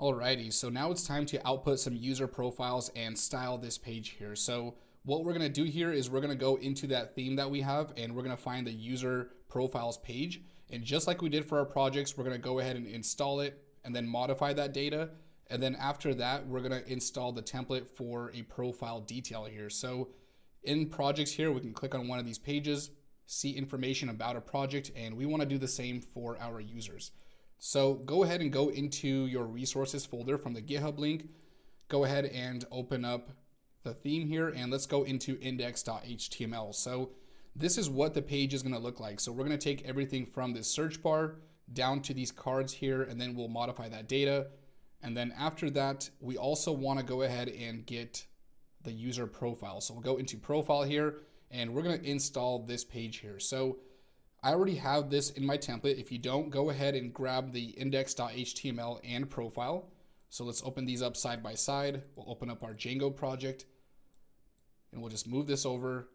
Alrighty, so now it's time to output some user profiles and style this page here. So what we're gonna do here is we're gonna go into that theme that we have and we're gonna find the user profiles page. And just like we did for our projects, we're gonna go ahead and install it and then modify that data. And then after that, we're gonna install the template for a profile detail here. So in projects here, we can click on one of these pages, see information about a project, and we wanna do the same for our users. So go ahead and go into your resources folder from the GitHub link. Go ahead and open up the theme here and let's go into index.html. So this is what the page is going to look like. So we're going to take everything from this search bar down to these cards here and then we'll modify that data. And then after that, we also want to go ahead and get the user profile. So we'll go into profile here and we're going to install this page here. So I already have this in my template. If you don't, go ahead and grab the index.html and profile. So let's open these up side by side. We'll open up our Django project and we'll just move this over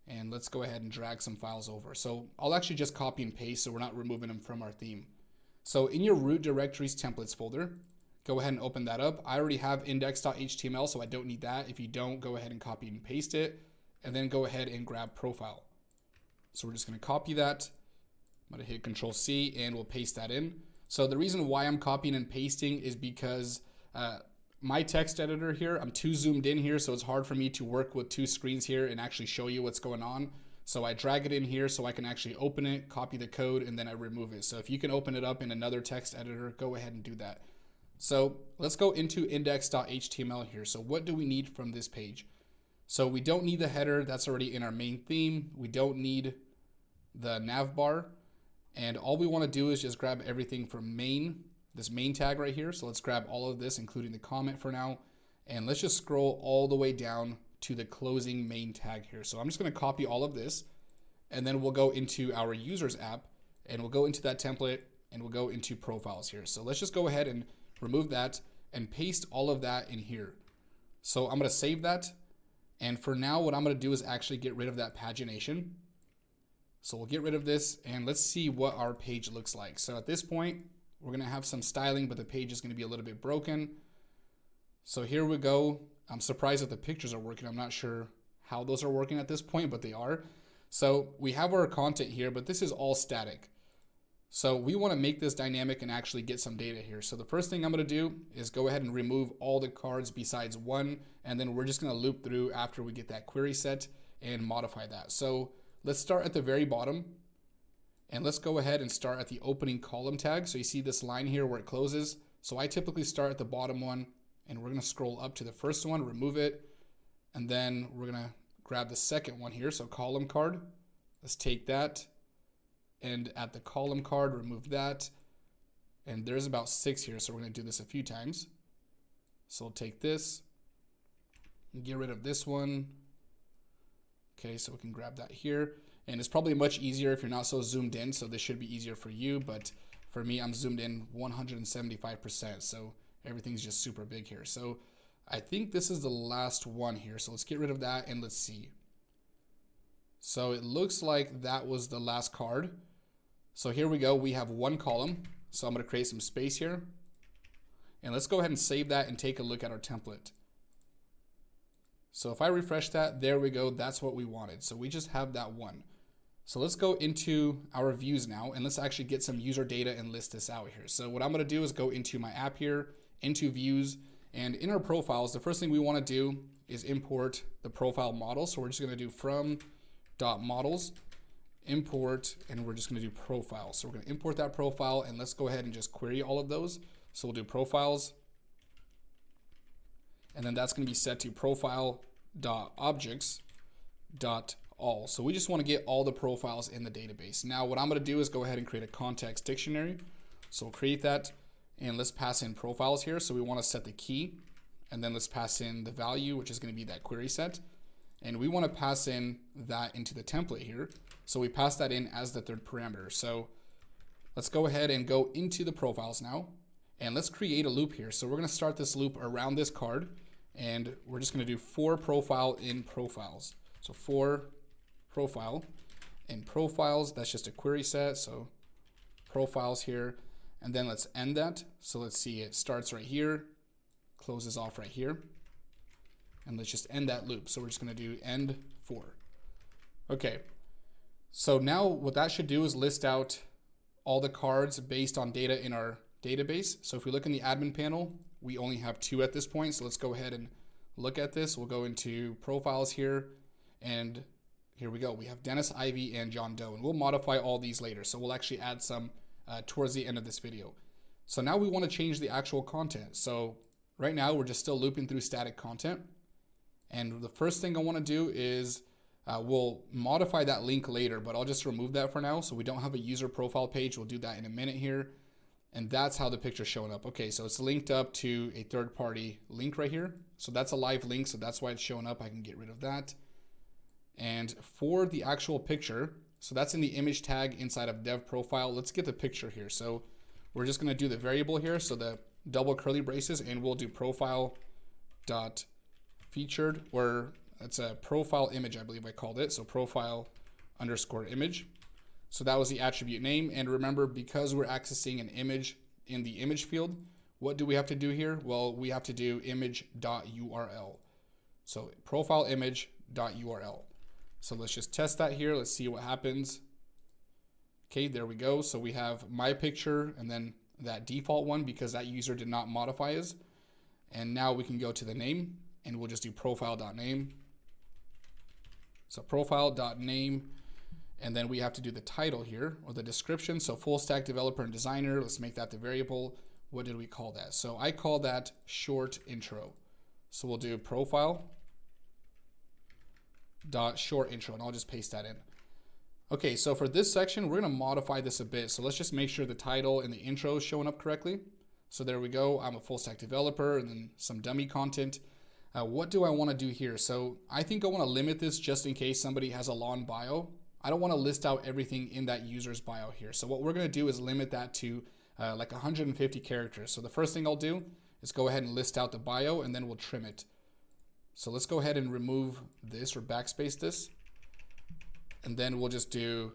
and let's go ahead and drag some files over. So I'll actually just copy and paste so we're not removing them from our theme. So in your root directories templates folder, go ahead and open that up. I already have index.html, so I don't need that. If you don't, go ahead and copy and paste it and then go ahead and grab profile. So we're just going to copy that. I'm going to hit Control C and we'll paste that in. So the reason why I'm copying and pasting is because my text editor here, I'm too zoomed in here, so it's hard for me to work with two screens here and actually show you what's going on. So I drag it in here so I can actually open it, copy the code, and then I remove it. So if you can open it up in another text editor, go ahead and do that. So let's go into index.html here. So what do we need from this page? So we don't need the header, that's already in our main theme. We don't need the nav bar. And all we want to do is just grab everything from main, this main tag right here. So let's grab all of this, including the comment for now. And let's just scroll all the way down to the closing main tag here. So I'm just going to copy all of this and then we'll go into our users app and we'll go into that template and we'll go into profiles here. So let's just go ahead and remove that and paste all of that in here. So I'm going to save that. And for now, what I'm going to do is actually get rid of that pagination. So we'll get rid of this and let's see what our page looks like. So at this point, we're going to have some styling, but the page is going to be a little bit broken. So here we go. I'm surprised that the pictures are working. I'm not sure how those are working at this point, but they are. So we have our content here, but this is all static. So we want to make this dynamic and actually get some data here. So the first thing I'm going to do is go ahead and remove all the cards besides one, and then we're just going to loop through after we get that query set and modify that. So let's start at the very bottom and let's go ahead and start at the opening column tag. So you see this line here where it closes. So I typically start at the bottom one and we're going to scroll up to the first one, remove it. And then we're going to grab the second one here. So column card, let's take that. And at the column card, remove that. And there's about 6 here. So we're going to do this a few times. So we'll take this and get rid of this one. Okay, so we can grab that here. And it's probably much easier if you're not so zoomed in. So this should be easier for you. But for me, I'm zoomed in 175%. So everything's just super big here. So I think this is the last one here. So let's get rid of that and let's see. So it looks like that was the last card. So here we go. We have one column. So I'm going to create some space here. And let's go ahead and save that and take a look at our template. So if I refresh that, there we go. That's what we wanted. So we just have that one. So let's go into our views now and let's actually get some user data and list this out here. So what I'm going to do is go into my app here, into views, and in our profiles, the first thing we want to do is import the profile model. So we're just going to do from.models, import, and we're just going to do profile. So we're going to import that profile and let's go ahead and just query all of those. So we'll do profiles. And then that's going to be set to profile.objects.all. So we just want to get all the profiles in the database. Now what I'm going to do is go ahead and create a context dictionary. So we'll create that and let's pass in profiles here. So we want to set the key and then let's pass in the value, which is going to be that query set. And we want to pass in that into the template here. So we pass that in as the third parameter. So let's go ahead and go into the profiles now. And let's create a loop here. So we're going to start this loop around this card. And we're just going to do for profile in profiles. So for profile in profiles, that's just a query set. So profiles here. And then let's end that. So let's see, it starts right here, closes off right here. And let's just end that loop. So we're just gonna do end 4. Okay, so now what that should do is list out all the cards based on data in our database. So if we look in the admin panel, we only have 2 at this point. So let's go ahead and look at this. We'll go into profiles here, and here we go. We have Dennis Ivey and John Doe, and we'll modify all these later. So we'll actually add some towards the end of this video. So now we want to change the actual content. So right now we're just still looping through static content. And the first thing I want to do is we'll modify that link later, but I'll just remove that for now. So we don't have a user profile page. We'll do that in a minute here. And that's how the picture's showing up. Okay, so it's linked up to a third-party link right here. So that's a live link, so that's why it's showing up. I can get rid of that. And for the actual picture, so that's in the image tag inside of dev profile. Let's get the picture here. So we're just gonna do the variable here, so the double curly braces, and we'll do profile dot featured, or it's a profile image, I believe I called it. So profile underscore image. So that was the attribute name. And remember, because we're accessing an image in the image field, what do we have to do here? Well, we have to do image.url. So profile image.url. So let's just test that here. Let's see what happens. Okay, there we go. So we have my picture and then that default one because that user did not modify us. And now we can go to the name and we'll just do profile.name. So profile.name. And then we have to do the title here, or the description. So full stack developer and designer, let's make that the variable. What did we call that? So I call that short intro. So we'll do profile dot short intro, and I'll just paste that in. Okay, so for this section, we're gonna modify this a bit. So let's just make sure the title and the intro is showing up correctly. So there we go, I'm a full stack developer, and then some dummy content. What do I wanna do here? So I think I wanna limit this just in case somebody has a long bio. I don't want to list out everything in that user's bio here. So what we're going to do is limit that to like 150 characters. So the first thing I'll do is go ahead and list out the bio, and then we'll trim it. So let's go ahead and remove this or backspace this. And then we'll just do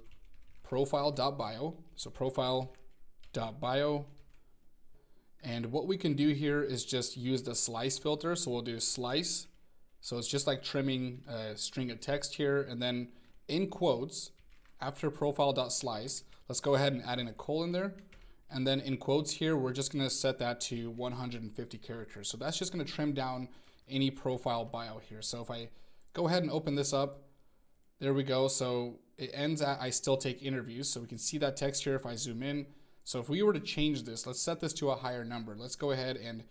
profile.bio. So profile.bio. And what we can do here is just use the slice filter. So we'll do slice. So it's just like trimming a string of text here, and then in quotes, after profile.slice, let's go ahead and add in a colon there. And then in quotes here, we're just gonna set that to 150 characters. So that's just gonna trim down any profile bio here. So if I go ahead and open this up, there we go. So it ends at I still take interviews. So we can see that text here if I zoom in. So if we were to change this, let's set this to a higher number. Let's go ahead and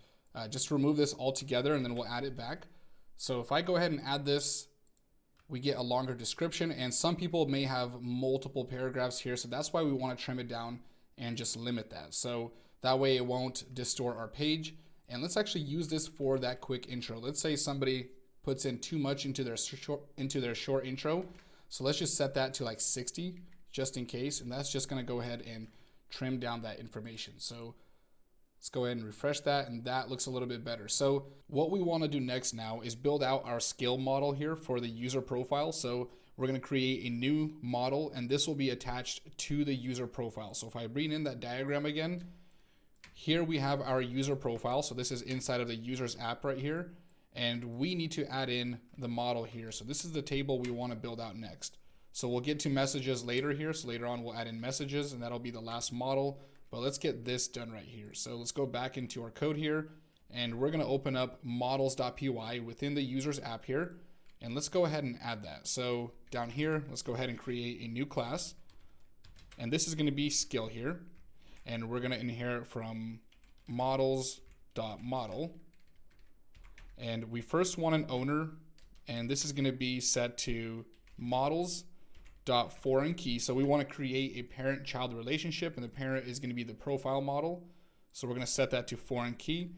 just remove this altogether, and then we'll add it back. So if I go ahead and add this, we get a longer description, and some people may have multiple paragraphs here. So that's why we want to trim it down and just limit that. So that way it won't distort our page. And let's actually use this for that quick intro. Let's say somebody puts in too much into their short intro. So let's just set that to like 60 just in case. And that's just going to go ahead and trim down that information. So let's go ahead and refresh that, and that looks a little bit better. So what we want to do next now is build out our skill model here for the user profile. So we're going to create a new model, and this will be attached to the user profile. So if I bring in that diagram again, here we have our user profile. So this is inside of the user's app right here, and we need to add in the model here. So this is the table we want to build out next. So we'll get to messages later here. So later on we'll add in messages, and that'll be the last model. But let's get this done right here. So let's go back into our code here, and we're gonna open up models.py within the user's app here. And let's go ahead and add that. So down here, let's go ahead and create a new class. And this is gonna be skill here. And we're gonna inherit from models.model. And we first want an owner, and this is gonna be set to models.foreign key. So we want to create a parent-child relationship, and the parent is going to be the profile model. So we're going to set that to foreign key,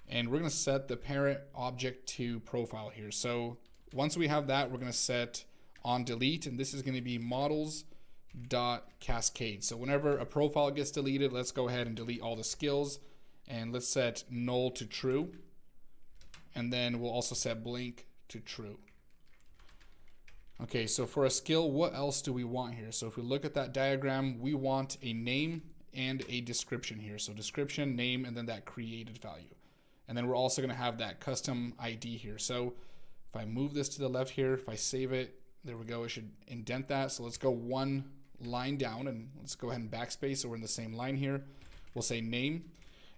and we're going to set the parent object to profile here. So once we have that, we're going to set on delete, and this is going to be models.cascade. So whenever a profile gets deleted, let's go ahead and delete all the skills, and let's set null to true, and then we'll also set blank to true. Okay, so for a skill, what else do we want here? So if we look at that diagram, we want a name and a description here. So description, name, and then that created value. And then we're also going to have that custom ID here. So if I move this to the left here, if I save it, there we go. It should indent that. So let's go one line down and let's go ahead and backspace so we're in the same line here. We'll say name.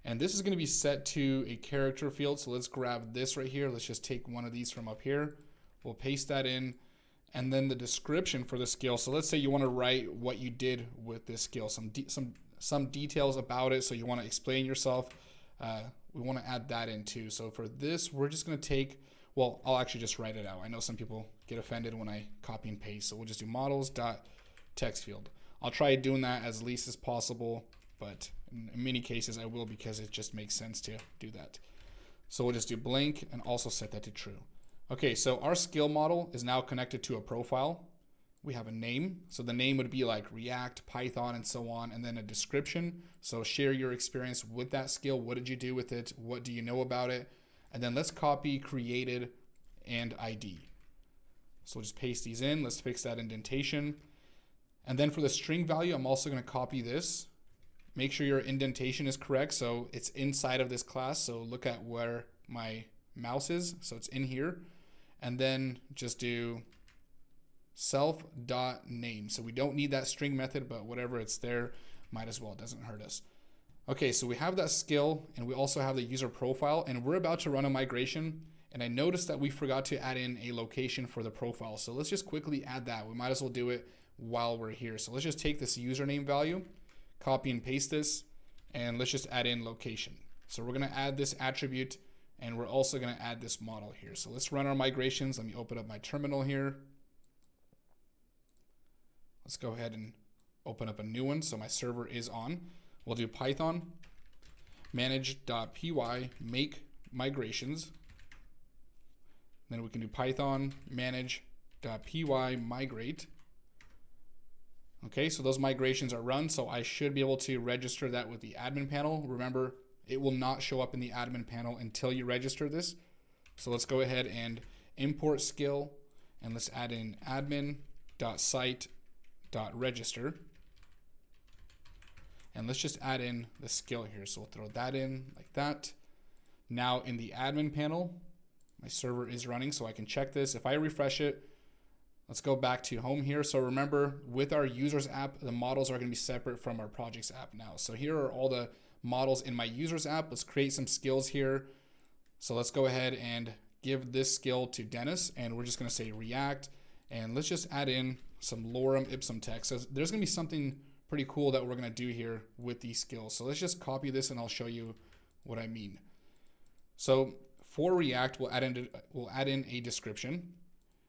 And this is going to be set to a character field. So let's grab this right here. Let's just take one of these from up here. We'll paste that in. And then the description for the skill. So let's say you want to write what you did with this skill, some details about it. So you want to explain yourself. We want to add that in too. So for this, we're just going to take, well, I'll actually just write it out. I know some people get offended when I copy and paste. So we'll just do models.text field. I'll try doing that as least as possible, but in many cases I will because it just makes sense to do that. So we'll just do blank and also set that to true. Okay, so our skill model is now connected to a profile. We have a name. So the name would be like React, Python, and so on. And then a description. So share your experience with that skill. What did you do with it? What do you know about it? And then let's copy created and ID. So we'll just paste these in. Let's fix that indentation. And then for the string value, I'm also going to copy this. Make sure your indentation is correct. So it's inside of this class. So look at where my mouse is. So it's in here. And then just do self.name. So we don't need that string method, but whatever it's there, might as well, it doesn't hurt us. Okay, so we have that skill and we also have the user profile and we're about to run a migration. And I noticed that we forgot to add in a location for the profile. So let's just quickly add that. We might as well do it while we're here. So let's just take this username value, copy and paste this, and let's just add in location. So we're gonna add this attribute and we're also gonna add this model here. So let's run our migrations. Let me open up my terminal here. Let's go ahead and open up a new one. So my server is on. We'll do Python manage.py make migrations. Then we can do Python manage.py migrate. Okay, so those migrations are run. So I should be able to register that with the admin panel. Remember, it will not show up in the admin panel until you register this. So let's go ahead and import skill and let's add in admin.site.register. And let's just add in the skill here. So we'll throw that in like that. Now in the admin panel, my server is running, so I can check this. If I refresh it, let's go back to home here. So remember, with our users app, the models are going to be separate from our projects app now. So here are all the models in my users app. Let's create some skills here. So let's go ahead and give this skill to Dennis, and we're just going to say React, and let's just add in some lorem ipsum text. So there's going to be something pretty cool that we're going to do here with these skills. So let's just copy this and I'll show you what I mean. So for React, we'll add in a description,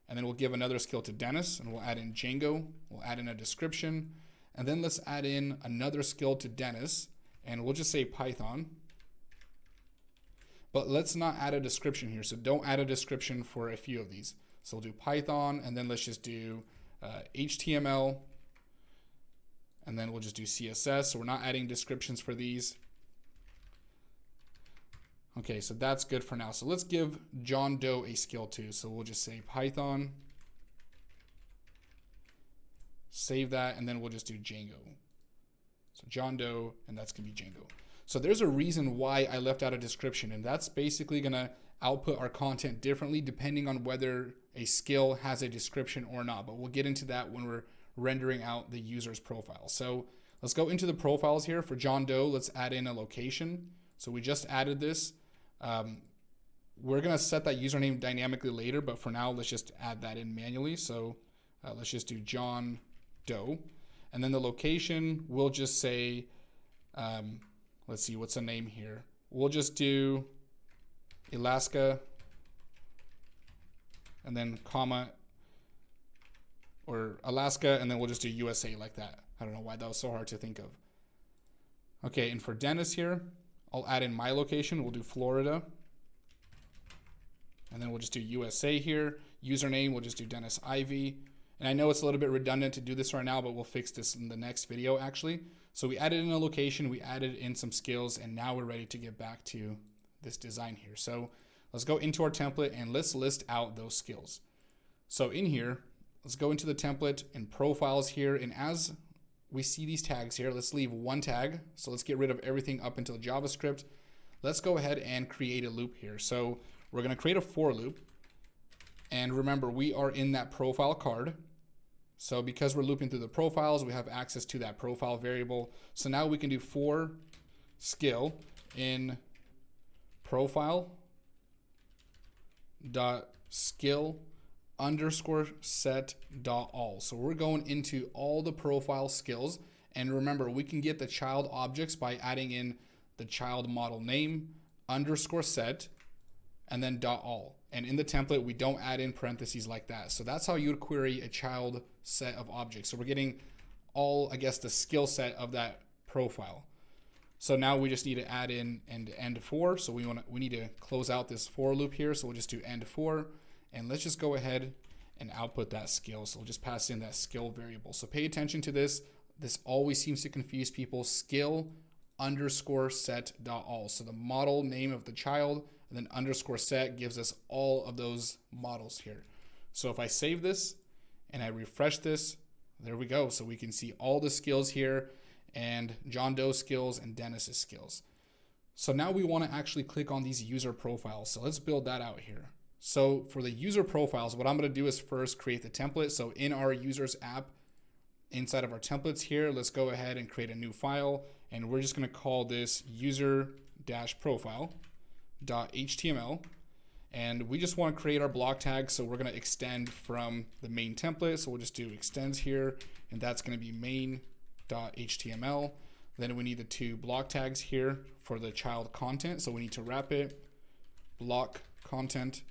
and then we'll give another skill to Dennis, and we'll add in Django. We'll add in a description, and then let's add in another skill to Dennis, and we'll just say Python. But let's not add a description here. So don't add a description for a few of these. So we'll do Python, and then let's just do HTML, and then we'll just do CSS. So we're not adding descriptions for these. Okay, so that's good for now. So let's give John Doe a skill too. So we'll just say Python, save that, and then we'll just do Django. So John Doe, and that's gonna be Django. So there's a reason why I left out a description, and that's basically gonna output our content differently depending on whether a skill has a description or not. But we'll get into that when we're rendering out the user's profile. So let's go into the profiles here. For John Doe, let's add in a location. So we just added this. We're gonna set that username dynamically later, but for now, let's just add that in manually. So let's just do John Doe. And then the location, we'll just say, let's see, what's the name here? We'll just do Alaska, and then comma, or Alaska, and then we'll just do USA like that. I don't know why that was so hard to think of. Okay, and for Dennis here, I'll add in my location. We'll do Florida. And then we'll just do USA here. Username, we'll just do Dennis Ivy. And I know it's a little bit redundant to do this right now, but we'll fix this in the next video actually. So we added in a location, we added in some skills, and now we're ready to get back to this design here. So let's go into our template and let's list out those skills. So in here, let's go into the template and profiles here. And as we see these tags here. Let's leave one tag. So let's get rid of everything up until JavaScript. Let's go ahead and create a loop here. So we're going to create a for loop. And remember, we are in that profile card. So because we're looping through the profiles, we have access to that profile variable. So now we can do for skill in profile dot skill underscore set dot all. So we're going into all the profile skills. And remember, we can get the child objects by adding in the child model name underscore set and then dot all. And in the template, we don't add in parentheses like that. So that's how you would query a child set of objects. So we're getting all, I guess, the skill set of that profile. So now we just need to add in and end for. So we need to close out this for loop here. So we'll just do end for, and let's just go ahead and output that skill. So we'll just pass in that skill variable. So pay attention to this. This always seems to confuse people. Skill underscore set dot all. So the model name of the child and then underscore set gives us all of those models here. So if I save this and I refresh this, there we go. So we can see all the skills here and John Doe's skills and Dennis's skills. So now we want to actually click on these user profiles. So let's build that out here. So for the user profiles, what I'm going to do is first create the template. So in our users app, inside of our templates here, let's go ahead and create a new file. And we're just going to call this user-profile.html. And we just want to create our block tag. So we're going to extend from the main template. So we'll just do extends here, and that's going to be main.html. Then we need the two block tags here for the child content. So we need to wrap it, block content,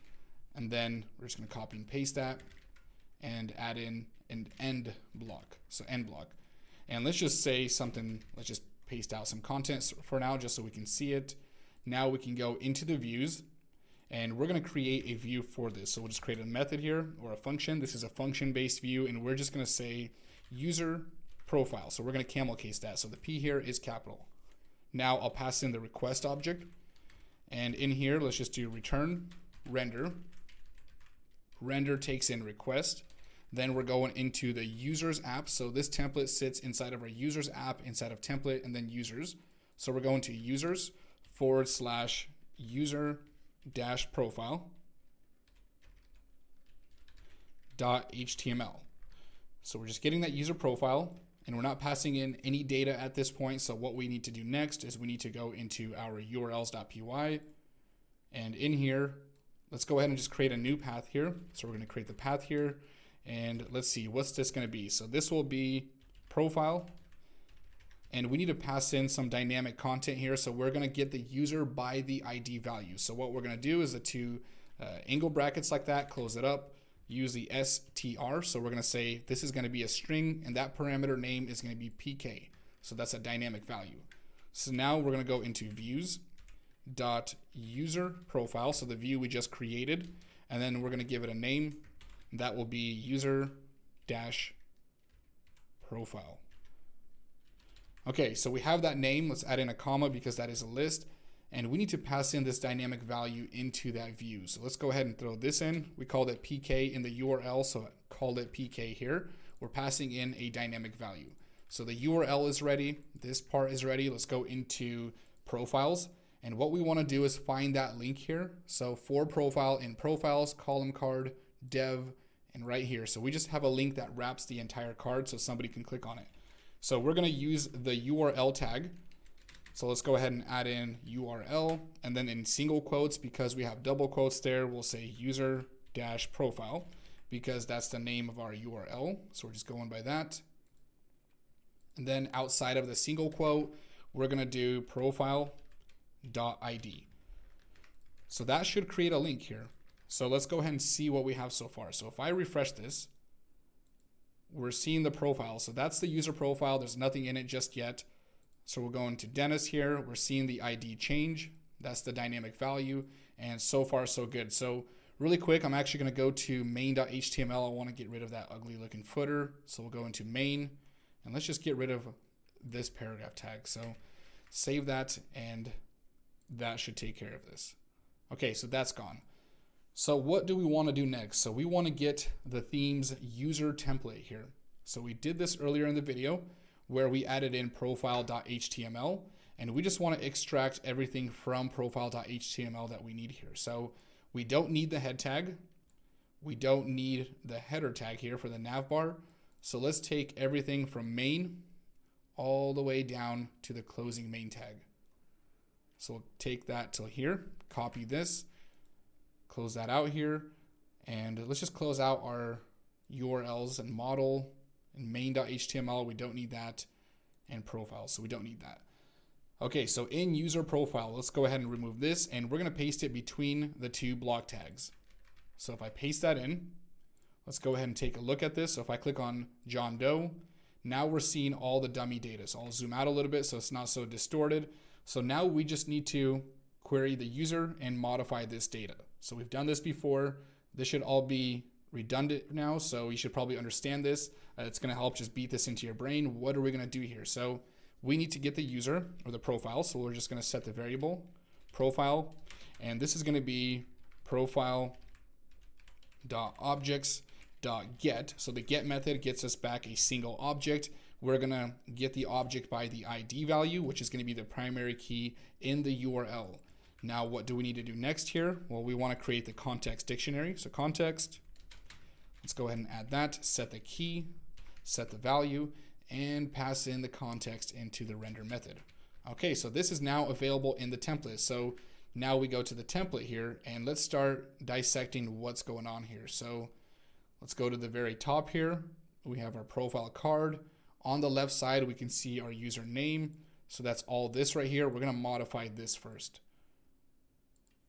and then we're just going to copy and paste that and add in an end block. So end block. And let's just say something, let's just paste out some content for now just so we can see it. Now we can go into the views and we're going to create a view for this. So we'll just create a method here or a function. This is a function-based view, and we're just going to say user profile. So we're going to camel case that. So the P here is capital. Now I'll pass in the request object, and in here, let's just do return render. Render takes in request. Then we're going into the users app. So this template sits inside of our users app, inside of template, and then users. So we're going to users / user - profile .html. So we're just getting that user profile, and we're not passing in any data at this point. So what we need to do next is we need to go into our urls.py, and in here, let's go ahead and just create a new path here. So we're going to create the path here, and let's see, what's this going to be? So this will be profile, and we need to pass in some dynamic content here. So we're going to get the user by the ID value. So what we're going to do is the two angle brackets like that, close it up, use the str. So we're going to say this is going to be a string, and that parameter name is going to be pk. So that's a dynamic value. So now we're going to go into views.user profile. So the view we just created, and then we're going to give it a name. That will be user-profile. Okay, so we have that name. Let's add in a comma because that is a list. And we need to pass in this dynamic value into that view. So let's go ahead and throw this in. We called it PK in the URL, so I called it PK here. We're passing in a dynamic value. So the URL is ready. This part is ready. Let's go into profiles. And what we want to do is find that link here. So for profile in profiles, column card, dev, and right here. So we just have a link that wraps the entire card so somebody can click on it. So we're going to use the URL tag. So let's go ahead and add in URL, and then in single quotes, because we have double quotes there, we'll say user-profile because that's the name of our URL. So we're just going by that. And then outside of the single quote, we're going to do profile.id. So that should create a link here. So let's go ahead and see what we have so far. So if I refresh this, we're seeing the profile. So that's the user profile. There's nothing in it just yet. So we're going to Dennis here. We're seeing the ID change. That's the dynamic value. And so far, so good. So really quick, I'm actually going to go to main.html. I want to get rid of that ugly looking footer. So we'll go into main, and let's just get rid of this paragraph tag. So save that, and that should take care of this. Okay, so that's gone. So what do we want to do next? So we want to get the theme's user template here. So we did this earlier in the video. where we added in profile.html, and we just want to extract everything from profile.html that we need here. So we don't need the head tag. We don't need the header tag here for the nav bar. So let's take everything from main all the way down to the closing main tag. So we'll take that till here, copy this, close that out here, and let's just close out our URLs and model and main.html. We don't need that, and profile, so we don't need that. Okay, so in user profile, let's go ahead and remove this, and we're gonna paste it between the two block tags. So if I paste that in, let's go ahead and take a look at this. So if I click on John Doe, now we're seeing all the dummy data. So I'll zoom out a little bit so it's not so distorted. So now we just need to query the user and modify this data. So we've done this before. This should all be redundant now, so you should probably understand this. It's gonna help just beat this into your brain. What are we gonna do here? So we need to get the user or the profile. So we're just gonna set the variable profile, and this is gonna be profile.objects.get. So the get method gets us back a single object. We're gonna get the object by the ID value, which is gonna be the primary key in the URL. Now, what do we need to do next here? Well, we wanna create the context dictionary. So context, let's go ahead and add that, set the key, set the value, and pass in the context into the render method. Okay, so this is now available in the template. So now we go to the template here, and let's start dissecting what's going on here. So let's go to the very top here. We have our profile card. On the left side, we can see our username. So that's all this right here. We're gonna modify this first.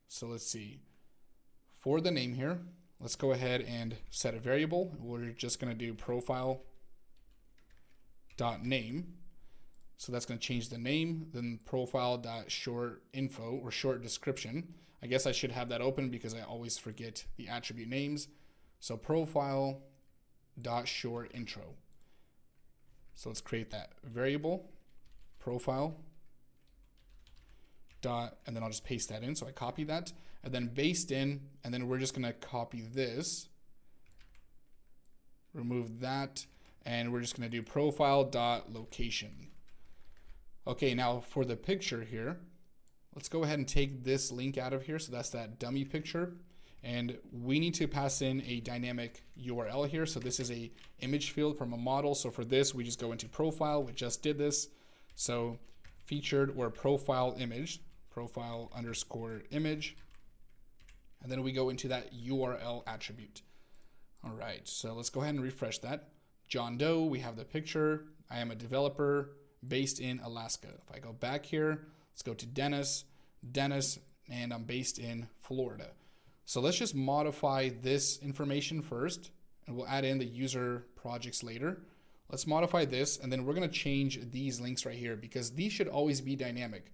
So let's see. For the name here, let's go ahead and set a variable. We're just gonna do profile.name. So that's gonna change the name, then profile.short info or short description. I guess I should have that open because I always forget the attribute names. So profile.short intro. So let's create that variable, profile, dot, and then I'll just paste that in. So I copy that, and then based in, and then we're just gonna copy this, remove that, and we're just gonna do profile dot location. Okay, now for the picture here, let's go ahead and take this link out of here. So that's that dummy picture. And we need to pass in a dynamic URL here. So this is a image field from a model. So for this, we just go into profile. We just did this. So featured or profile image, profile_image. And then we go into that URL attribute. All right, so let's go ahead and refresh that. John Doe, we have the picture. I am a developer based in Alaska. If I go back here, let's go to Dennis, and I'm based in Florida. So let's just modify this information first, and we'll add in the user projects later. Let's modify this, and then we're gonna change these links right here because these should always be dynamic.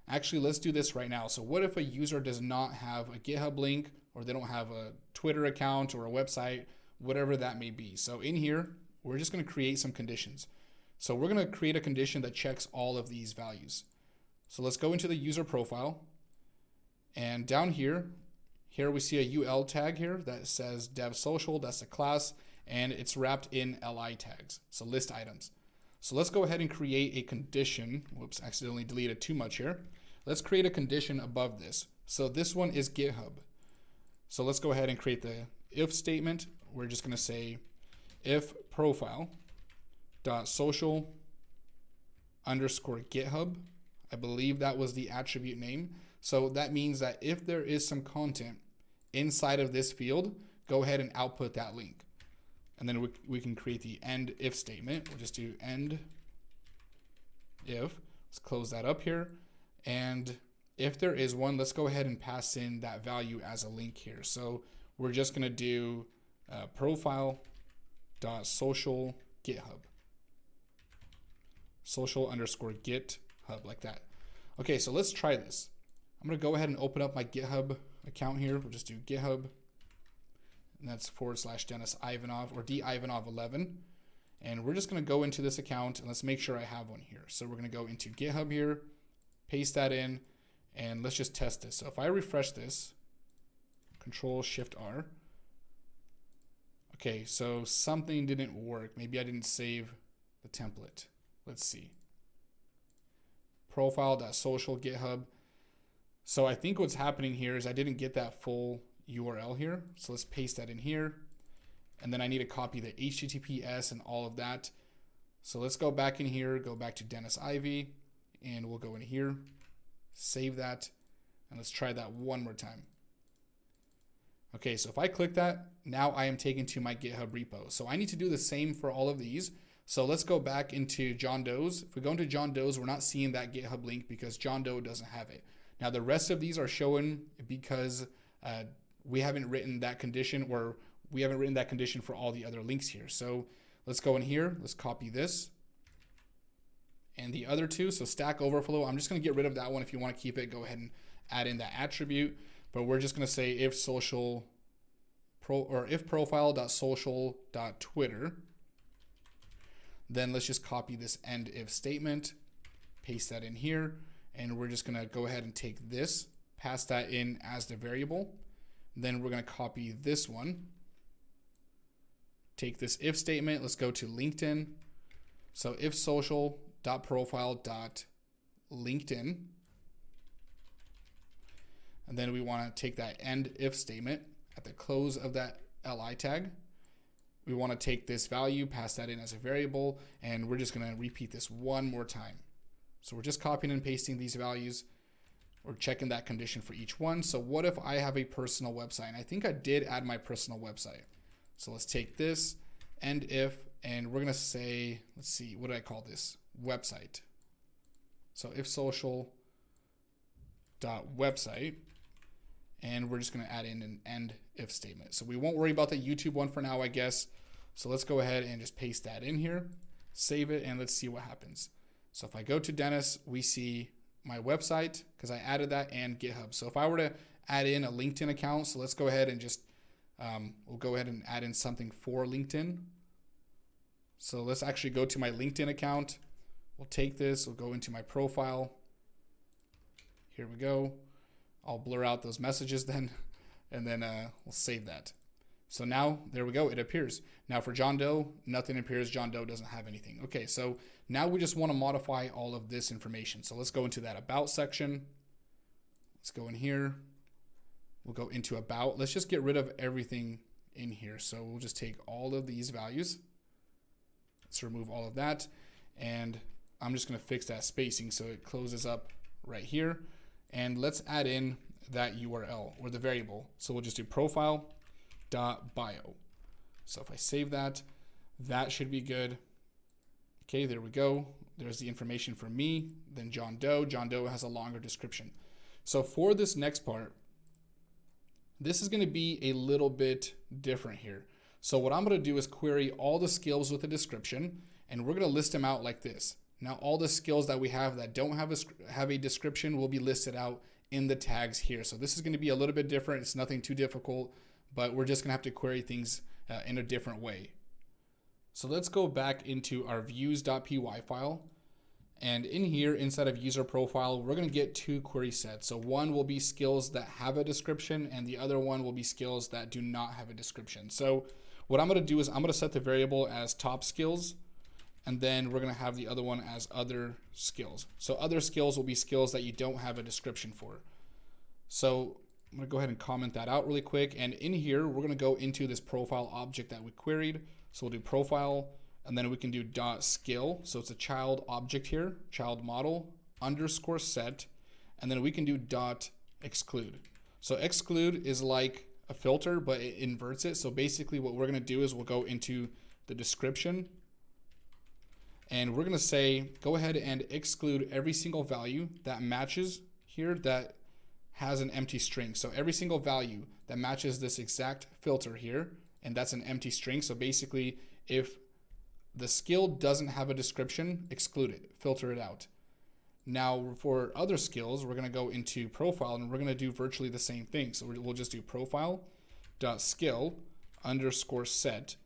Actually, let's do this right now. So what if a user does not have a GitHub link, or they don't have a Twitter account or a website, whatever that may be? So in here, we're just gonna create some conditions. So we're gonna create a condition that checks all of these values. So let's go into the user profile, and down here we see a UL tag here that says dev social, that's a class, and it's wrapped in LI tags, so list items. So let's go ahead and create a condition. Whoops, accidentally deleted too much here. Let's create a condition above this. So this one is GitHub. So let's go ahead and create the if statement. We're just gonna say if profile.social_GitHub. I believe that was the attribute name. So that means that if there is some content inside of this field, go ahead and output that link. And then we can create the end if statement. We'll just do end if. Let's close that up here. And if there is one, let's go ahead and pass in that value as a link here. So we're just gonna do profile.social.GitHub. Social_GitHub, like that. Okay, so let's try this. I'm gonna go ahead and open up my GitHub account here. We'll just do GitHub, and that's /Dennis Ivanov or D Ivanov 11. And we're just gonna go into this account and let's make sure I have one here. So we're gonna go into GitHub here, paste that in, and let's just test this. So if I refresh this, Control-Shift-R, okay, so something didn't work. Maybe I didn't save the template. let's see, profile.social GitHub. So I think what's happening here is I didn't get that full URL here. So let's paste that in here. And then I need to copy the HTTPS and all of that. So let's go back in here, go back to Dennis Ivey, and we'll go in here, save that, and let's try that one more time. Okay, so if I click that, now I am taken to my GitHub repo. So I need to do the same for all of these. So let's go back into John Doe's. If we go into John Doe's, we're not seeing that GitHub link because John Doe doesn't have it. Now the rest of these are showing because we haven't written that condition, or we haven't written that condition for all the other links here. So let's go in here, let's copy this and the other two. So Stack Overflow, I'm just gonna get rid of that one. If you wanna keep it, go ahead and add in that attribute, but we're just gonna say if profile.social.twitter, then let's just copy this end if statement, paste that in here, and we're just gonna go ahead and take this, pass that in as the variable. Then we're gonna copy this one, take this if statement, let's go to LinkedIn. So if social.profile.linkedIn, and then we want to take that end if statement at the close of that li tag. We want to take this value, pass that in as a variable, and we're just going to repeat this one more time. So we're just copying and pasting these values. We're checking that condition for each one. So what if I have a personal website? And I think I did add my personal website. So let's take this end if, and we're going to say, let's see, what did I call this? Website. So if social.website, and we're just going to add in an end if statement. So we won't worry about the YouTube one for now, I guess. So let's go ahead and just paste that in here, save it, and let's see what happens. So if I go to Dennis, we see my website because I added that and GitHub. So if I were to add in a LinkedIn account, so let's go ahead and just, we'll go ahead and add in something for LinkedIn. So let's actually go to my LinkedIn account. We'll take this, we'll go into my profile. Here we go. I'll blur out those messages then, and then we'll save that. So now, there we go, it appears. Now for John Doe, nothing appears. John Doe doesn't have anything. Okay, so now we just want to modify all of this information. So let's go into that About section. Let's go in here. We'll go into About. Let's just get rid of everything in here. So we'll just take all of these values. Let's remove all of that. And I'm just going to fix that spacing so it closes up right here. And let's add in that URL or the variable. So we'll just do profile.bio. So if I save that, that should be good. Okay, there we go. There's the information for me, then John Doe. John Doe has a longer description. So for this next part, this is going to be a little bit different here. So what I'm going to do is query all the skills with a description, and we're going to list them out like this. Now all the skills that we have that don't have a description will be listed out in the tags here. So this is going to be a little bit different. It's nothing too difficult, but we're just going to have to query things in a different way. So let's go back into our views.py file. And in here, inside of user profile, we're going to get two query sets. So one will be skills that have a description, and the other one will be skills that do not have a description. So what I'm going to do is I'm going to set the variable as top skills, and then we're going to have the other one as other skills. So other skills will be skills that you don't have a description for. So I'm going to go ahead and comment that out really quick. And in here, we're going to go into this profile object that we queried. So we'll do profile, and then we can do .skill. So it's a child object here, child model underscore set, and then we can do .exclude. So exclude is like a filter, but it inverts it. So basically what we're going to do is we'll go into the description, and we're going to say, go ahead and exclude every single value that matches here that has an empty string. So every single value that matches this exact filter here, and that's an empty string. So basically, if the skill doesn't have a description, exclude it, filter it out. Now for other skills, we're going to go into profile, and we're going to do virtually the same thing. So we'll just do profile.skill underscore set.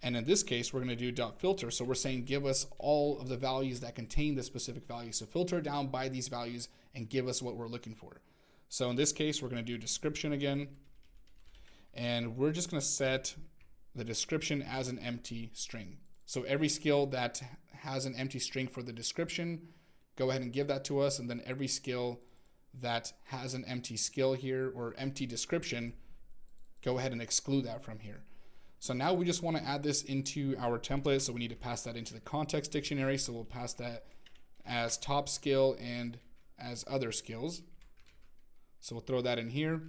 And in this case, we're going to do .filter. So we're saying give us all of the values that contain the specific value. So filter down by these values and give us what we're looking for. So in this case, we're going to do description again. And we're just going to set the description as an empty string. So every skill that has an empty string for the description, go ahead and give that to us. And then every skill that has an empty skill here or empty description, go ahead and exclude that from here. So now we just want to add this into our template. So we need to pass that into the context dictionary. So we'll pass that as top skill and as other skills. So we'll throw that in here.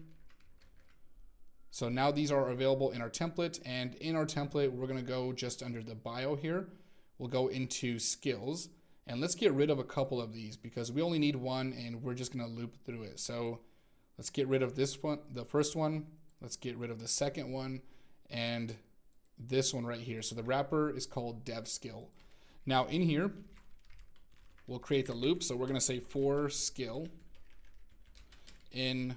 So now these are available in our template, and in our template, we're gonna go just under the bio here. We'll go into skills, and let's get rid of a couple of these because we only need one and we're just gonna loop through it. So let's get rid of this one, the first one. Let's get rid of the second one and this one right here. So the wrapper is called dev skill. Now in here, we'll create the loop. So we're gonna say for skill in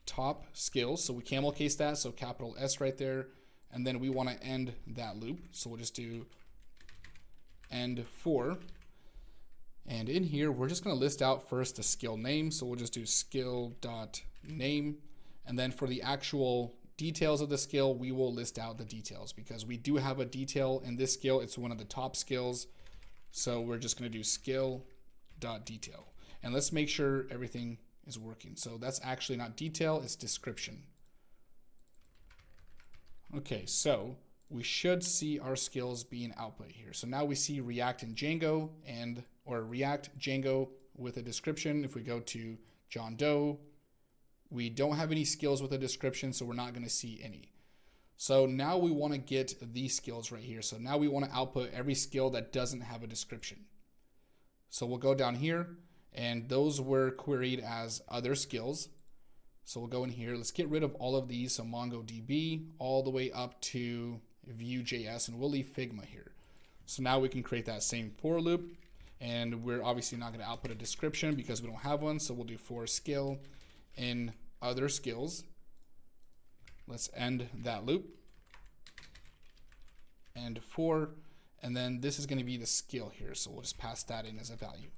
top skills. So we camel case that, so capital S right there. And then we want to end that loop. So we'll just do end for. And in here, we're just going to list out first the skill name. So we'll just do skill.name. And then for the actual details of the skill, we will list out the details because we do have a detail in this skill. It's one of the top skills. So we're just going to do skill.detail. And let's make sure everything is working. So that's actually not detail, it's description. Okay, so we should see our skills being output here. So now we see React and Django or React Django with a description. If we go to John Doe, we don't have any skills with a description, so we're not going to see any. So now we want to get these skills right here. So now we want to output every skill that doesn't have a description. So we'll go down here. And those were queried as other skills. So we'll go in here. Let's get rid of all of these. So MongoDB all the way up to Vue.js, and we'll leave Figma here. So now we can create that same for loop. And we're obviously not going to output a description because we don't have one. So we'll do for skill in other skills. Let's end that loop. And for, and then this is going to be the skill here. So we'll just pass that in as a value.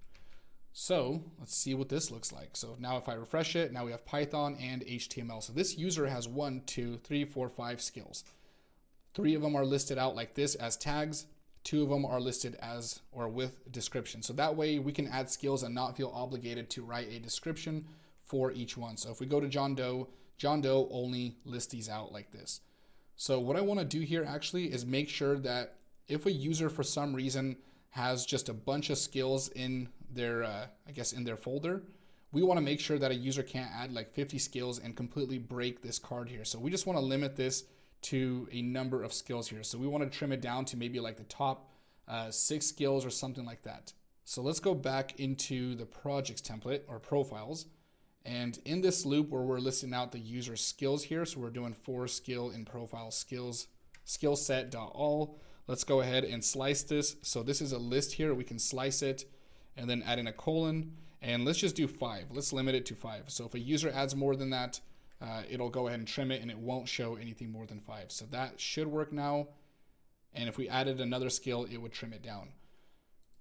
So let's see what this looks like. So now if I refresh it, now we have Python and HTML. So this user has 1, 2, 3, 4, 5 skills. 3 of them are listed out like this as tags. 2 of them are listed as or with description. So that way we can add skills and not feel obligated to write a description for each one. So if we go to John Doe only lists these out like this. So what I want to do here actually is make sure that if a user for some reason has just a bunch of skills in their, I guess in their folder, we want to make sure that a user can't add like 50 skills and completely break this card here. So we just want to limit this to a number of skills here. So we want to trim it down to maybe like the top 6 skills or something like that. So let's go back into the projects template or profiles. And in this loop where we're listing out the user's skills here, so we're doing for skill in profile skills, skill set.all. Let's go ahead and slice this. So this is a list here. We can slice it and then add in a colon. And let's just do 5. Let's limit it to 5. So if a user adds more than that, it'll go ahead and trim it and it won't show anything more than 5. So that should work now. And if we added another skill, it would trim it down.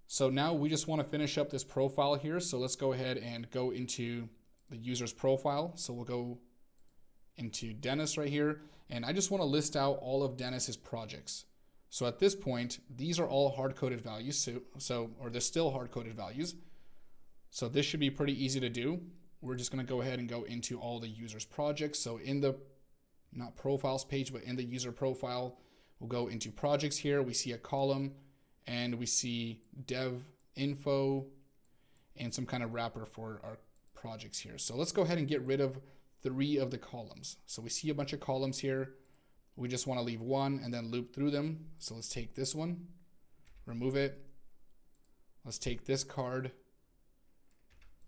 So now we just want to finish up this profile here. So let's go ahead and go into the user's profile. So we'll go into Dennis right here. And I just want to list out all of Dennis's projects. So at this point, these are all hard-coded values. Or they're still hard-coded values. So this should be pretty easy to do. We're just going to go ahead and go into all the user's projects. So in the, not profiles page, but in the user profile, we'll go into projects here. We see a column and we see dev info and some kind of wrapper for our projects here. So let's go ahead and get rid of 3 of the columns. So we see a bunch of columns here. We just want to leave 1 and then loop through them. So let's take this one, remove it. Let's take this card,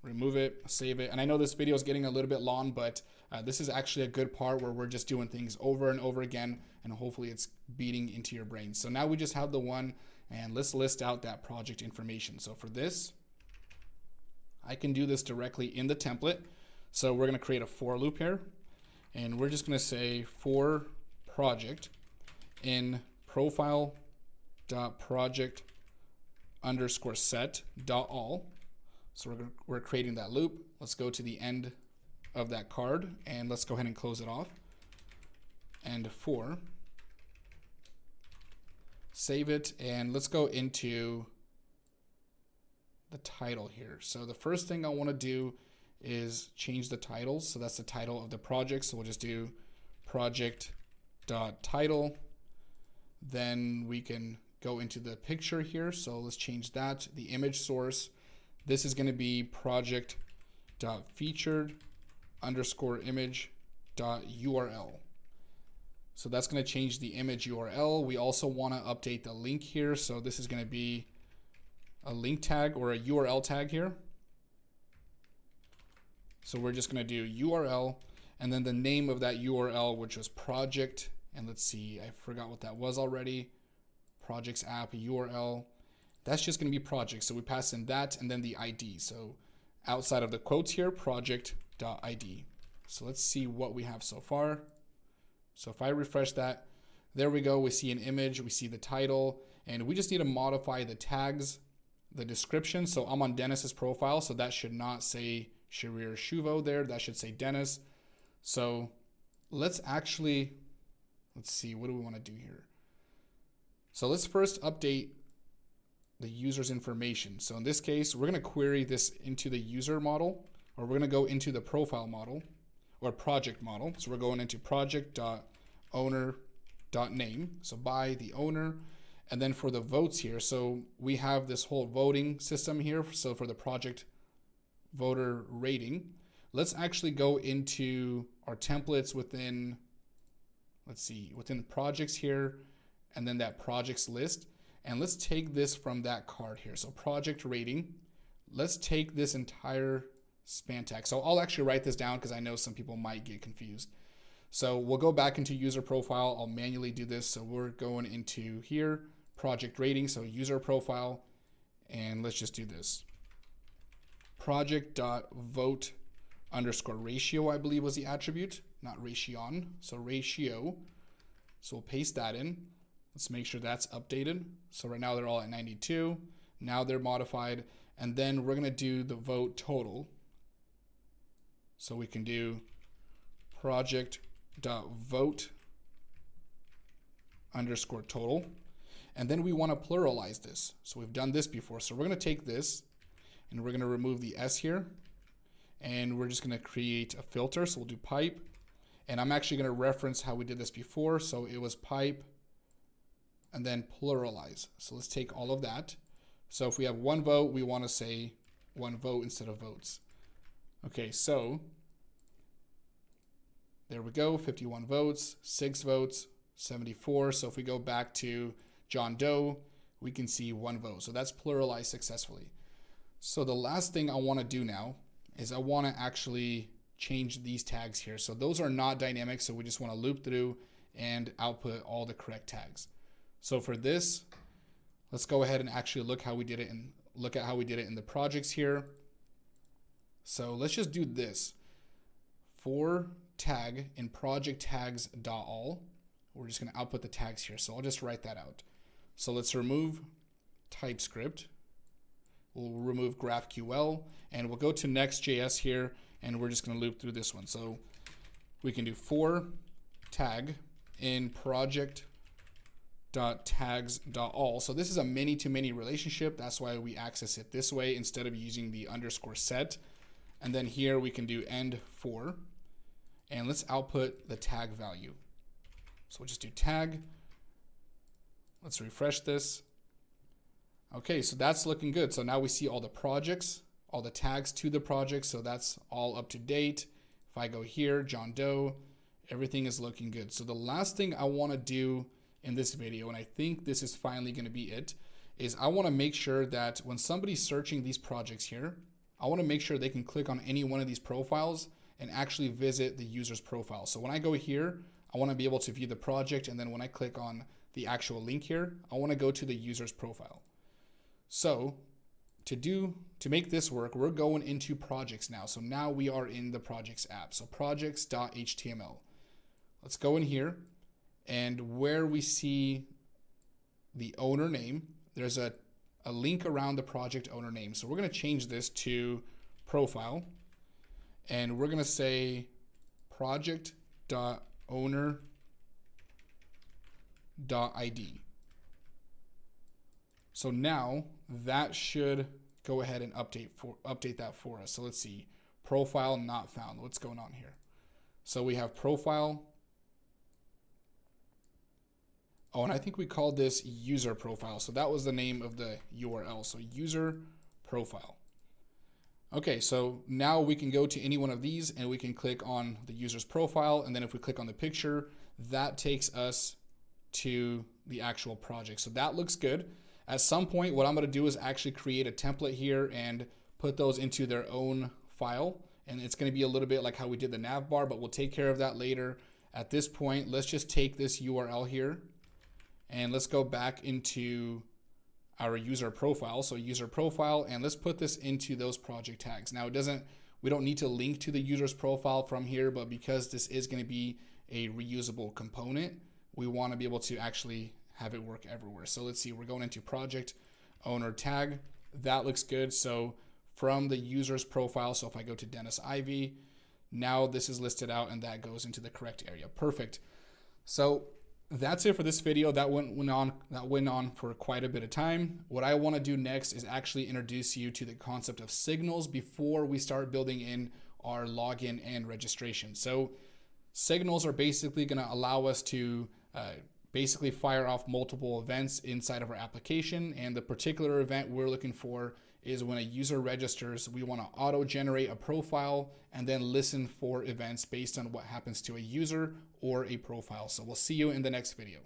remove it, save it. And I know this video is getting a little bit long, but this is actually a good part where we're just doing things over and over again, and hopefully it's beating into your brain. So now we just have the one, and let's list out that project information. So for this, I can do this directly in the template. So we're going to create a for loop here, and we're just going to say for project in profile.project_set.all. So we're creating that loop. Let's go to the end of that card and let's go ahead and close it off. And for save it, and let's go into the title here. So the first thing I want to do is change the titles. So that's the title of the project. So we'll just do project.title. Then we can go into the picture here. So let's change that. The image source, this is going to be project.featured_image.url. So that's going to change the image URL. We also want to update the link here. So this is going to be a link tag or a URL tag here. So we're just going to do URL and then the name of that URL, which was project. And let's see, I forgot what that was already. Projects app URL. That's just going to be project. So we pass in that and then the ID. So outside of the quotes here, project.id. So let's see what we have so far. So if I refresh that, there we go. We see an image, we see the title, and we just need to modify the tags, the description. So I'm on Dennis's profile, so that should not say Sharir Shuvo there. That should say Dennis. So let's see, what do we want to do here? So let's first update the user's information. So in this case, we're going to query this into the user model, or we're going to go into the profile model or project model. So we're going into project.owner.name. So by the owner. And then for the votes here, so we have this whole voting system here. So for the project voter rating, let's actually go into our templates within, within the projects here, and then that projects list. And let's take this from that card here. So project rating, let's take this entire span tag. So I'll actually write this down because I know some people might get confused. So we'll go back into user profile. I'll manually do this. So we're going into here, project rating, so user profile, and let's just do this. Project.vote_ratio, I believe was the attribute, not ration, so ratio. So we'll paste that in. Let's make sure that's updated. So right now they're all at 92. Now they're modified. And then we're gonna do the vote total. So we can do project.vote_total. And then we want to pluralize this. So we've done this before. So we're going to take this and we're going to remove the S here. And we're just going to create a filter. So we'll do pipe. And I'm actually going to reference how we did this before. So it was pipe and then pluralize. So let's take all of that. So if we have one vote, we want to say one vote instead of votes. Okay, so there we go, 51 votes, 6 votes, 74. So if we go back to John Doe, we can see 1 vote. So that's pluralized successfully. So the last thing I want to do now is I want to actually change these tags here. So those are not dynamic, so we just want to loop through and output all the correct tags. So for this, let's go ahead and actually look how we did it and look at how we did it in the projects here. So let's just do this. For tag in project tags.all, we're just going to output the tags here. So I'll just write that out. So let's remove TypeScript. We'll remove GraphQL and we'll go to Next.js here and we're just going to loop through this one. So we can do for tag in project.tags.all. So this is a many-to-many relationship. That's why we access it this way instead of using the _set. And then here we can do end for, and let's output the tag value. So we'll just do tag. Let's refresh this. Okay, so that's looking good. So now we see all the projects, all the tags to the project. So that's all up to date. If I go here, John Doe, everything is looking good. So the last thing I want to do in this video, and I think this is finally going to be it, is I want to make sure that when somebody's searching these projects here, I want to make sure they can click on any one of these profiles and actually visit the user's profile. So when I go here, I want to be able to view the project, and then when I click on the actual link here, I want to go to the user's profile. So to make this work, we're going into projects now. So now we are in the projects app. So projects.html. Let's go in here, and where we see the owner name, there's a link around the project owner name. So we're going to change this to profile, and we're going to say project.owner.id. So now that should go ahead and update that for us. So let's see, profile not found. What's going on here? So we have profile. Oh, and I think we called this user profile. So that was the name of the URL. So user profile. Okay, so now we can go to any one of these and we can click on the user's profile. And then if we click on the picture, that takes us to the actual project. So that looks good. At some point, what I'm going to do is actually create a template here and put those into their own file. And it's going to be a little bit like how we did the nav bar, but we'll take care of that later. At this point, let's just take this URL here and let's go back into our user profile. So user profile, and let's put this into those project tags. Now we don't need to link to the user's profile from here, but because this is going to be a reusable component, we want to be able to actually have it work everywhere. So let's see, we're going into project owner tag. That looks good. So from the user's profile, so if I go to Dennis Ivy, now this is listed out and that goes into the correct area. Perfect. So that's it for this video. That went on for quite a bit of time. What I want to do next is actually introduce you to the concept of signals before we start building in our login and registration. So signals are basically going to allow us to basically fire off multiple events inside of our application. And the particular event we're looking for is when a user registers, we want to auto generate a profile and then listen for events based on what happens to a user or a profile. So we'll see you in the next video.